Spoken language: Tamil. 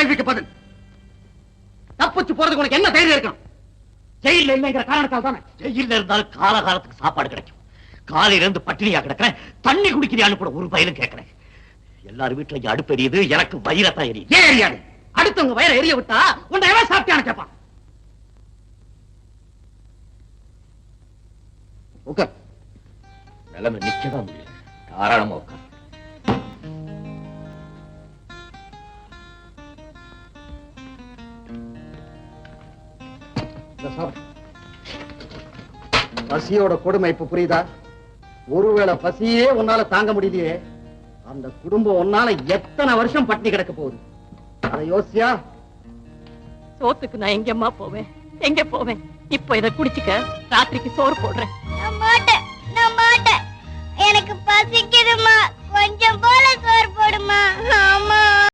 கேள்விக்கு பதில். தப்பிச்சு போறதுக்கு உனக்கு என்ன தைரியம் இருக்கணும்? ஜெயில இல்லைங்கிற காரணத்தால் தானே. ஜெயில இருந்தாலும் காலகாலத்துக்கு சாப்பாடு கிடைக்கும். காலையில இருந்து பட்டினியா கிடக்கிறேன். தண்ணி குடிக்கிறியான்னு கூட ஒரு பயலும் கேட்கிறேன். எல்லாரும் வீட்டுல அடுப்பு எரியுது, எனக்கு வயிறத்தான் எரியுது. ஏன் எரியாது? அடுத்தவங்க வயிறை எரிய விட்டா உன்னை எவன் சாப்பிட்டான்னு கேட்பான். உட்கார். நிலைமை நிக்கதான் முடியல. தாராளமா உட்கார். பசியோட கொடுமை இப்ப புரியுதா? ஒருவேளை பசியே உன்னால தாங்க முடியலையே, அந்த குடும்பம் உன்னால எத்தனை வருஷம் பட்டினி கிடக்க போகுது? அதை யோசியா? சோத்துக்கு நான் எங்கம்மா போவேன்? எங்க போவேன்? இப்போ இதை குடிச்சுக்க, ராத்திரிக்கு சோறு போடுறேன். நான் மாட்டேன். எனக்கு பசிக்குதுமா, கொஞ்சம் போல சோறு போடுமா. ஆமா.